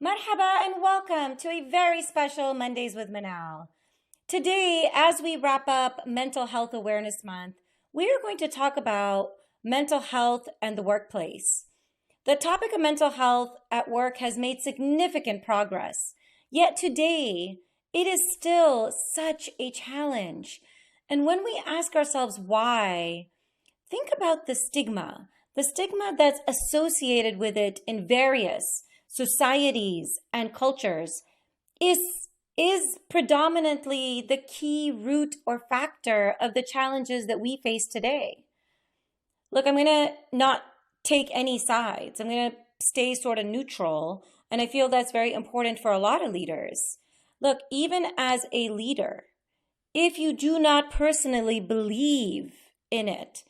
Marhaba and welcome to a very special Mondays with Manal. Today, as we wrap up Mental Health Awareness Month, we are going to talk about mental health and the workplace. The topic of mental health at work has made significant progress, yet today it is still such a challenge. And when we ask ourselves why, think about the stigma that's associated with it in various societies and cultures is predominantly the key root or factor of the challenges that we face today. Look, I'm going to not take any sides. I'm going to stay sort of neutral, and I feel that's very important for a lot of leaders. Look, even as a leader, if you do not personally believe in it,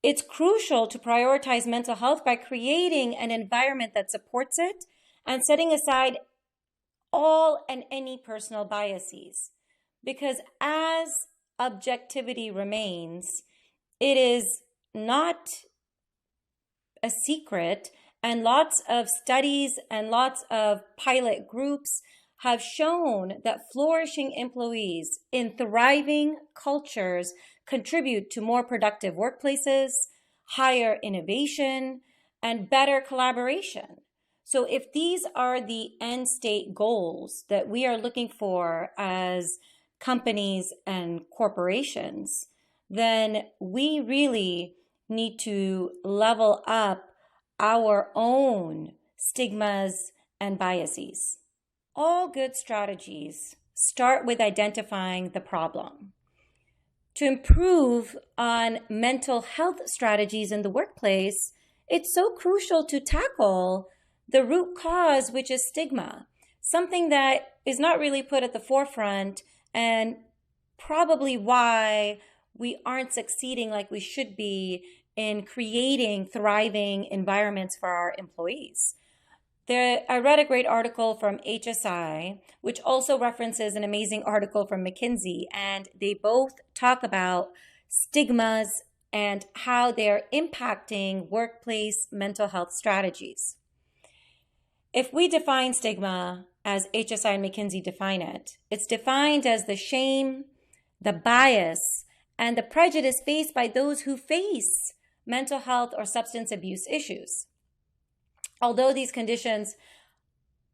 it's crucial to prioritize mental health by creating an environment that supports it and setting aside all and any personal biases. Because as objectivity remains, it is not a secret, and lots of studies and lots of pilot groups have shown that flourishing employees in thriving cultures contribute to more productive workplaces, higher innovation, and better collaboration. So if these are the end state goals that we are looking for as companies and corporations, then we really need to level up our own stigmas and biases. All good strategies start with identifying the problem. To improve on mental health strategies in the workplace, it's so crucial to tackle the root cause, which is stigma, something that is not really put at the forefront and probably why we aren't succeeding like we should be in creating thriving environments for our employees. I read a great article from HSI, which also references an amazing article from McKinsey, and they both talk about stigmas and how they're impacting workplace mental health strategies. If we define stigma as HSI and McKinsey define it, it's defined as the shame, the bias, and the prejudice faced by those who face mental health or substance abuse issues. Although these conditions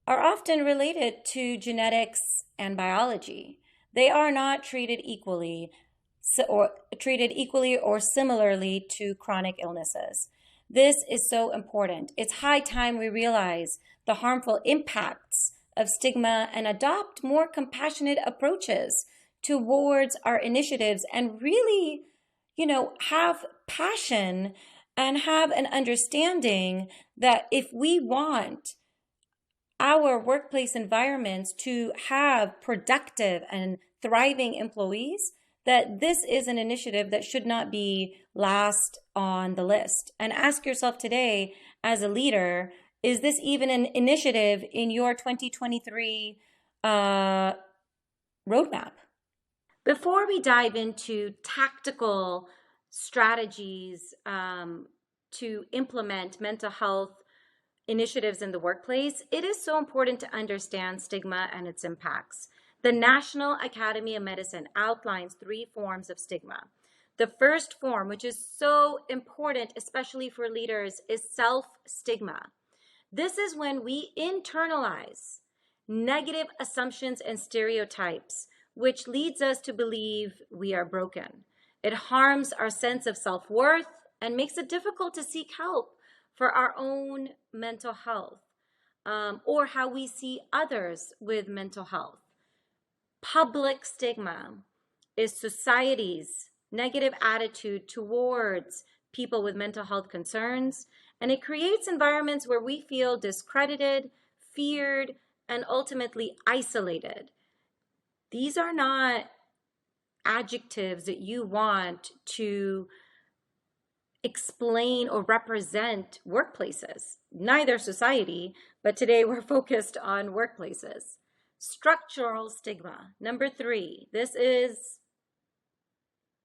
are often related to genetics and biology, they are not treated equally or similarly to chronic illnesses. This is so important. It's high time we realize the harmful impacts of stigma and adopt more compassionate approaches towards our initiatives and really, have passion and have an understanding that if we want our workplace environments to have productive and thriving employees, that this is an initiative that should not be last on the list. And ask yourself today, as a leader, is this even an initiative in your 2023 roadmap? Before we dive into tactical strategies to implement mental health initiatives in the workplace, it is so important to understand stigma and its impacts. The National Academy of Medicine outlines 3 forms of stigma. The first form, which is so important, especially for leaders, is self-stigma. This is when we internalize negative assumptions and stereotypes, which leads us to believe we are broken. It harms our sense of self-worth and makes it difficult to seek help for our own mental health or how we see others with mental health. Public stigma is society's negative attitude towards people with mental health concerns, and it creates environments where we feel discredited, feared, and ultimately isolated. These are not adjectives that you want to explain or represent workplaces, neither society, but today we're focused on workplaces. Structural stigma. Number 3, this is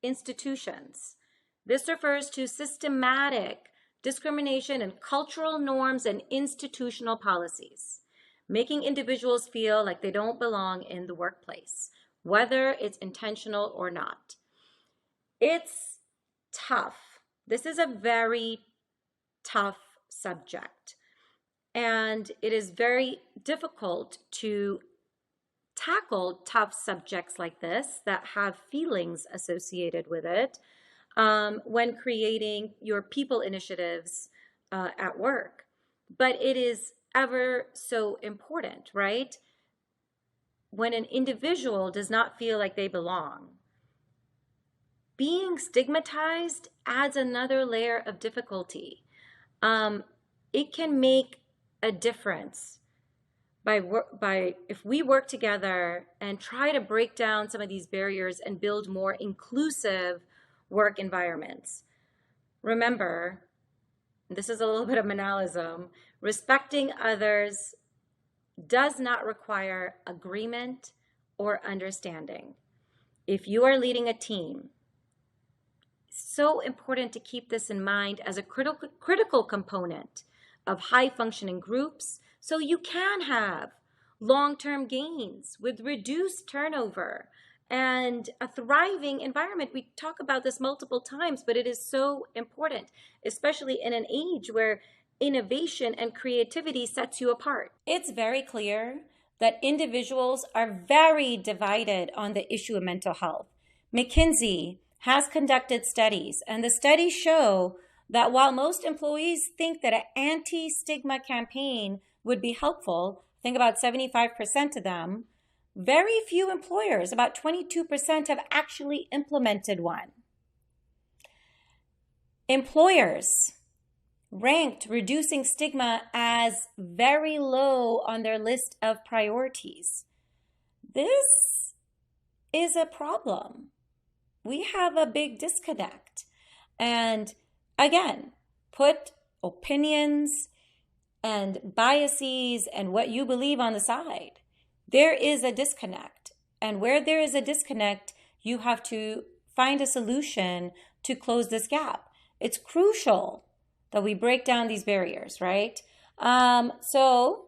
institutions. This refers to systematic discrimination and cultural norms and institutional policies. making individuals feel like they don't belong in the workplace, whether it's intentional or not. It's tough. This is a very tough subject, and it is very difficult to tackle tough subjects like this that have feelings associated with it when creating your people initiatives at work. But it is ever so important, right? When an individual does not feel like they belong, being stigmatized adds another layer of difficulty. It can make a difference by if we work together and try to break down some of these barriers and build more inclusive work environments. Remember, this is a little bit of Manalism, respecting others does not require agreement or understanding. If you are leading a team, so important to keep this in mind as a critical component of high-functioning groups, so you can have long-term gains with reduced turnover and a thriving environment. We talk about this multiple times, but it is so important, especially in an age where innovation and creativity sets you apart. It's very clear that individuals are very divided on the issue of mental health. McKinsey has conducted studies, and the studies show that while most employees think that an anti-stigma campaign would be helpful, I think about 75% of them, very few employers, about 22%, have actually implemented one. Employers ranked reducing stigma as very low on their list of priorities. This is a problem. We have a big disconnect. And again, put opinions and biases and what you believe on the side. There is a disconnect. And where there is a disconnect, you have to find a solution to close this gap. It's crucial that we break down these barriers, right? So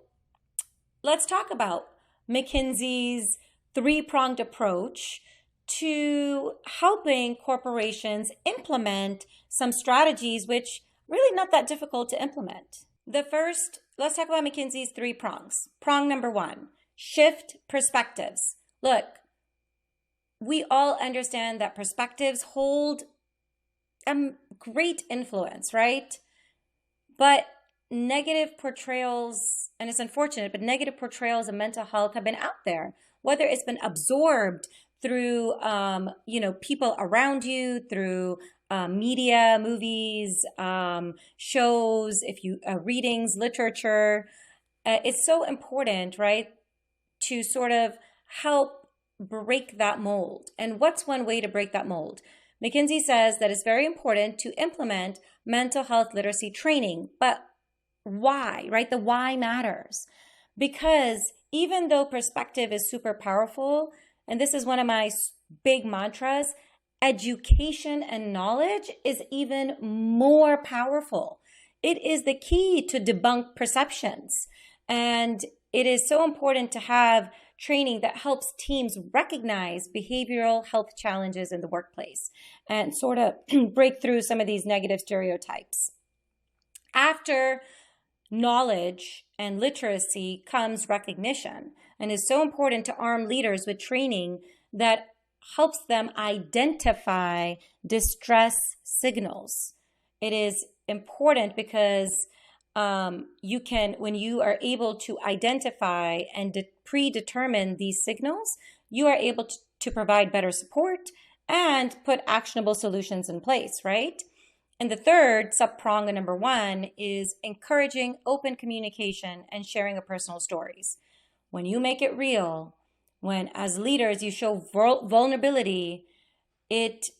let's talk about McKinsey's three-pronged approach to helping corporations implement some strategies which really not that difficult to implement. The first, let's talk about McKinsey's three prongs. Prong number one, shift perspectives. Look, we all understand that perspectives hold great influence, right? But negative portrayals, and it's unfortunate, but negative portrayals of mental health have been out there, whether it's been absorbed through, people around you, through media, movies, shows, readings, literature. It's so important, right, to sort of help break that mold. And what's one way to break that mold? McKinsey says that it's very important to implement mental health literacy training. But why, right? The why matters. Because even though perspective is super powerful, and this is one of my big mantras, education and knowledge is even more powerful. It is the key to debunk perceptions. And it is so important to have training that helps teams recognize behavioral health challenges in the workplace and sort of break through some of these negative stereotypes. After knowledge and literacy comes recognition, and it's so important to arm leaders with training that helps them identify distress signals. It is important because when you are able to identify and predetermine these signals, you are able to provide better support and put actionable solutions in place, right? And the third sub-prong, number one, is encouraging open communication and sharing of personal stories. When you make it real, when as leaders you show vulnerability, it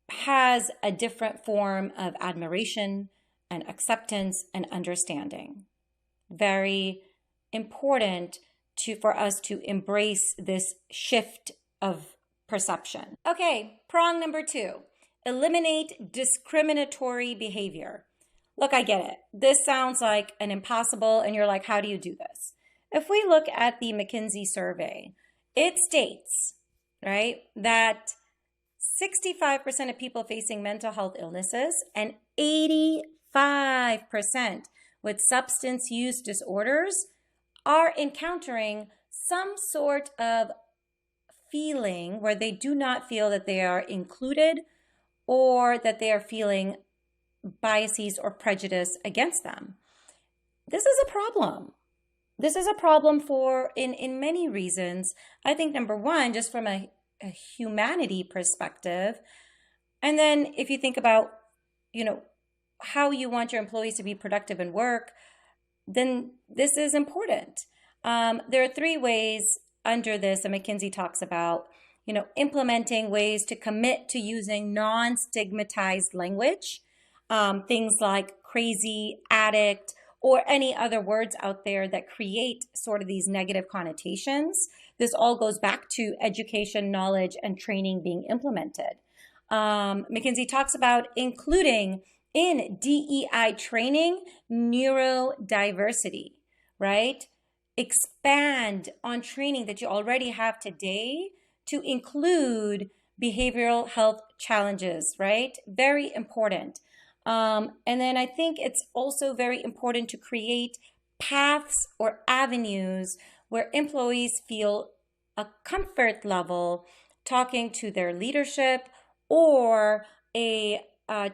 has a different form of admiration and acceptance and understanding. Very important for us to embrace this shift of perception. Okay, prong number two, eliminate discriminatory behavior. look, I get it. This sounds like an impossible, and you're like, how do you do this? If we look at the McKinsey survey, it states, right, that 65% of people facing mental health illnesses and 85% with substance use disorders are encountering some sort of feeling where they do not feel that they are included or that they are feeling biases or prejudice against them. This is a problem. This is a problem for in many reasons. I think number one, just from a humanity perspective, and then if you think about, how you want your employees to be productive in work, then this is important. There are three ways under this that McKinsey talks about, implementing ways to commit to using non-stigmatized language, things like crazy, addict, or any other words out there that create sort of these negative connotations. This all goes back to education, knowledge, and training being implemented. McKinsey talks about including in DEI training neurodiversity, right? Expand on training that you already have today to include behavioral health challenges, right? Very important. And then I think it's also very important to create paths or avenues where employees feel a comfort level talking to their leadership, or a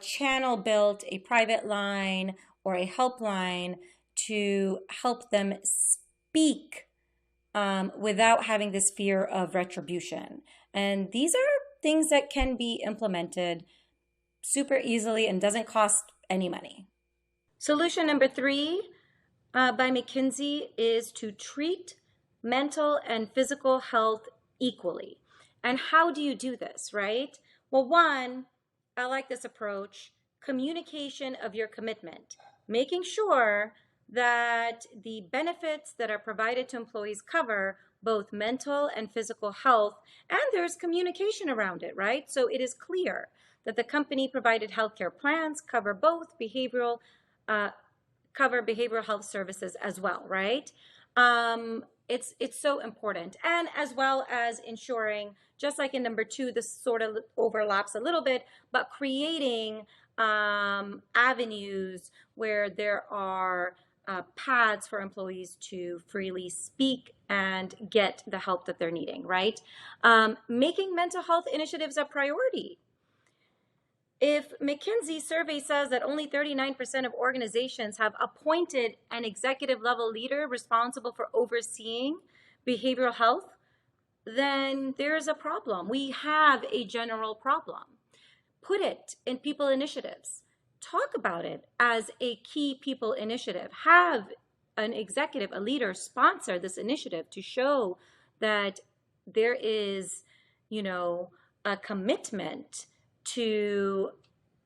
channel built, a private line or a helpline to help them speak without having this fear of retribution. And these are things that can be implemented super easily and doesn't cost any money. Solution number 3 by McKinsey is to treat mental and physical health equally. And how do you do this, right? Well, one, I like this approach, communication of your commitment, making sure that the benefits that are provided to employees cover both mental and physical health, and there's communication around it, right? So it is clear that the company provided healthcare plans cover both behavioral health services as well, right? It's so important. And as well as ensuring, just like in number 2, this sort of overlaps a little bit, but creating avenues where there are paths for employees to freely speak and get the help that they're needing, right? Making mental health initiatives a priority. If McKinsey's survey says that only 39% of organizations have appointed an executive level leader responsible for overseeing behavioral health, then there's a problem. We have a general problem. Put it in people initiatives. Talk about it as a key people initiative. Have an executive, a leader, sponsor this initiative to show that there is, a commitment to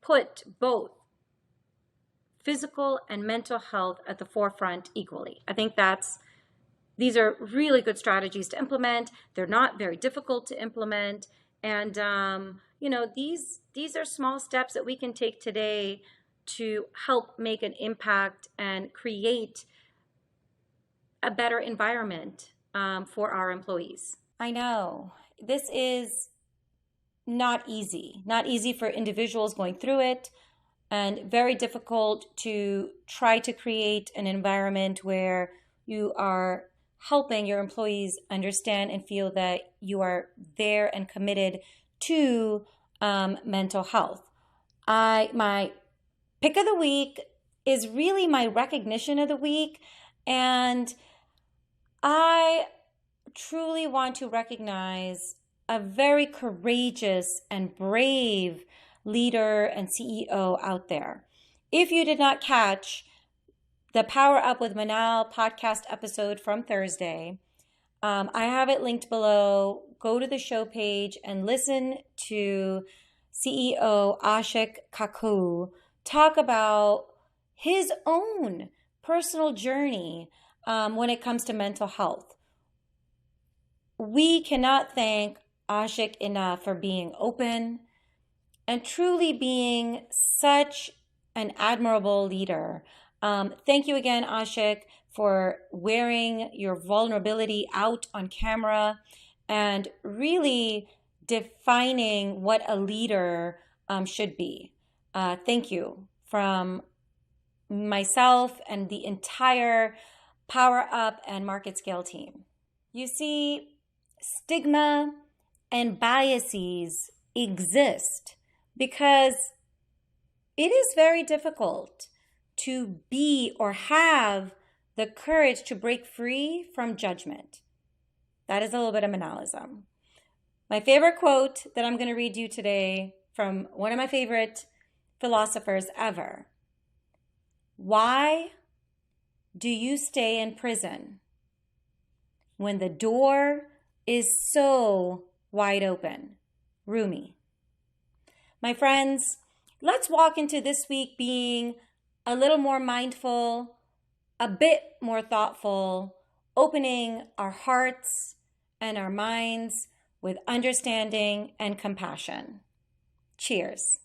put both physical and mental health at the forefront equally. I think these are really good strategies to implement. They're not very difficult to implement. And, these are small steps that we can take today to help make an impact and create a better environment for our employees. I know this is not easy for individuals going through it, and very difficult to try to create an environment where you are helping your employees understand and feel that you are there and committed to mental health. My pick of the week is really my recognition of the week, and I truly want to recognize a very courageous and brave leader and CEO out there. If you did not catch the PowerUp with Manal podcast episode from Thursday, I have it linked below. Go to the show page and listen to CEO Ashik Kaku talk about his own personal journey when it comes to mental health. We cannot thank Ashik enough for being open and truly being such an admirable leader. Thank you again, Ashik, for wearing your vulnerability out on camera and really defining what a leader should be. Thank you from myself and the entire PowerUp and Market Scale team. You see, stigma and biases exist because it is very difficult to be or have the courage to break free from judgment. That is a little bit of Manalism. My favorite quote that I'm going to read you today from one of my favorite philosophers ever. Why do you stay in prison when the door is so wide open? Rumi. My friends, let's walk into this week being a little more mindful, a bit more thoughtful, opening our hearts and our minds with understanding and compassion. Cheers.